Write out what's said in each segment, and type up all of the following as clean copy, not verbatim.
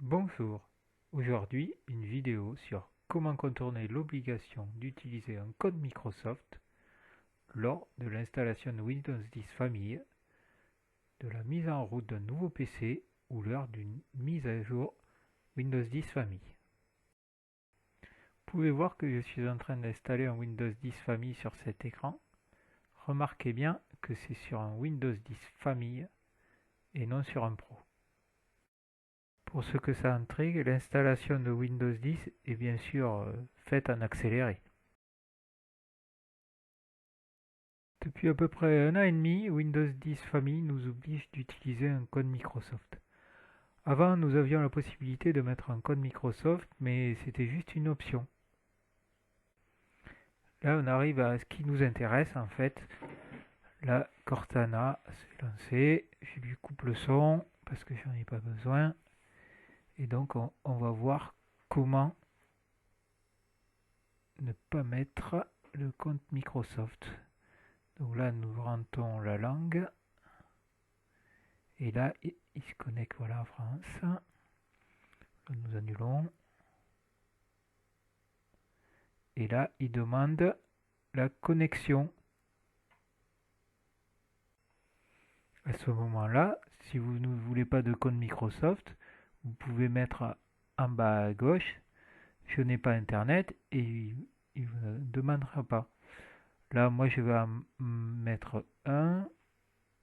Bonjour, aujourd'hui une vidéo sur comment contourner l'obligation d'utiliser un code Microsoft lors de l'installation de Windows 10 Famille, de la mise en route d'un nouveau PC ou lors d'une mise à jour Windows 10 Famille. Vous pouvez voir que je suis en train d'installer un Windows 10 Famille sur cet écran. Remarquez bien que c'est sur un Windows 10 Famille et non sur un Pro. Pour ce que ça intrigue, l'installation de Windows 10 est bien sûr faite en accéléré. Depuis à peu près un an et demi, Windows 10 Famille nous oblige d'utiliser un code Microsoft. Avant, nous avions la possibilité de mettre un code Microsoft, mais c'était juste une option. Là, on arrive à ce qui nous intéresse en fait. Là, Cortana s'est lancé. Je lui coupe le son parce que j'en ai pas besoin. Et donc, on va voir comment ne pas mettre le compte Microsoft. Donc là, nous rentrons la langue. Et là, il se connecte, voilà, en France. Là, nous annulons. Et là, il demande la connexion. À ce moment-là, si vous ne voulez pas de compte Microsoft, vous pouvez mettre en bas à gauche, je n'ai pas Internet, et il ne vous demandera pas. Là, moi, je vais en mettre un.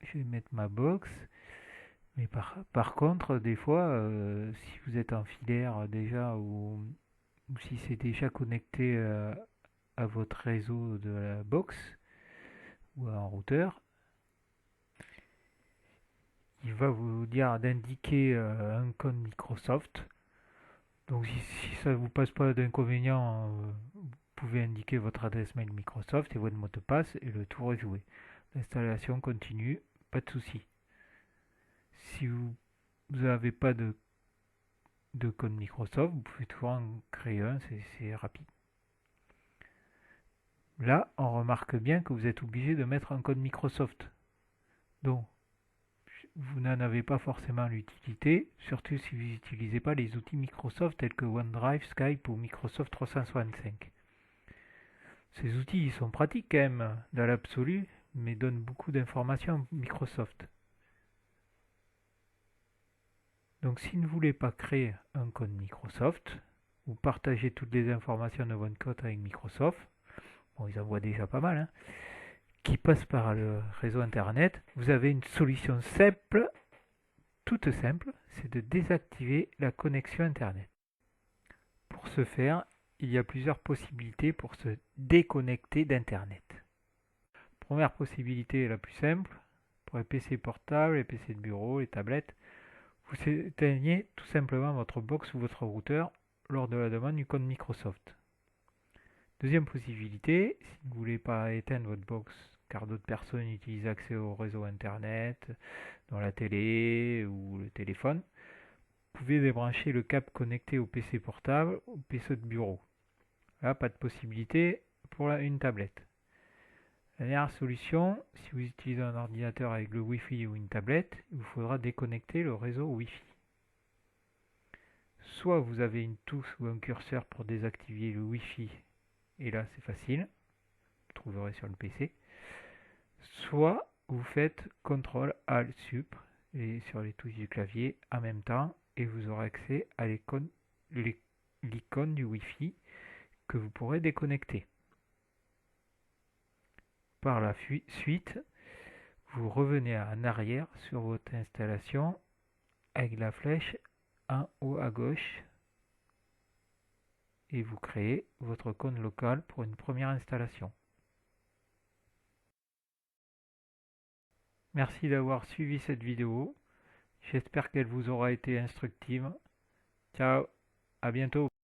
Je vais mettre ma box. Mais par contre, des fois, si vous êtes en filaire déjà, ou si c'est déjà connecté à votre réseau de la box, ou à un routeur, il va vous dire d'indiquer un code Microsoft. Donc si ça ne vous passe pas d'inconvénient, vous pouvez indiquer votre adresse mail Microsoft et votre mot de passe et le tour est joué. L'installation continue, pas de souci. Si vous n'avez pas de code Microsoft, vous pouvez toujours en créer un, c'est rapide. Là, on remarque bien que vous êtes obligé de mettre un code Microsoft. Donc, vous n'en avez pas forcément l'utilité, surtout si vous n'utilisez pas les outils Microsoft tels que OneDrive, Skype ou Microsoft 365. Ces outils ils sont pratiques quand même dans l'absolu, mais donnent beaucoup d'informations à Microsoft. Donc si vous ne voulez pas créer un compte Microsoft, ou partager toutes les informations de votre compte avec Microsoft, bon ils envoient déjà pas mal, hein, qui passe par le réseau internet, vous avez une solution simple, toute simple, c'est de désactiver la connexion internet. Pour ce faire, il y a plusieurs possibilités pour se déconnecter d'internet. Première possibilité la plus simple, pour les PC portables, les PC de bureau, les tablettes, vous éteignez tout simplement votre box ou votre routeur lors de la demande du compte Microsoft. Deuxième possibilité, si vous ne voulez pas éteindre votre box car d'autres personnes utilisent accès au réseau internet, dans la télé ou le téléphone, vous pouvez débrancher le câble connecté au PC portable ou PC de bureau. Là, pas de possibilité pour une tablette. La dernière solution, si vous utilisez un ordinateur avec le Wi-Fi ou une tablette, il vous faudra déconnecter le réseau Wi-Fi. Soit vous avez une touche ou un curseur pour désactiver le Wi-Fi, et là c'est facile, vous le trouverez sur le PC. Soit vous faites CTRL ALT SUP et sur les touches du clavier en même temps, et vous aurez accès à l'icône du Wi-Fi que vous pourrez déconnecter. Par la suite, vous revenez en arrière sur votre installation avec la flèche en haut à gauche et vous créez votre compte local pour une première installation. Merci d'avoir suivi cette vidéo. J'espère qu'elle vous aura été instructive. Ciao, à bientôt.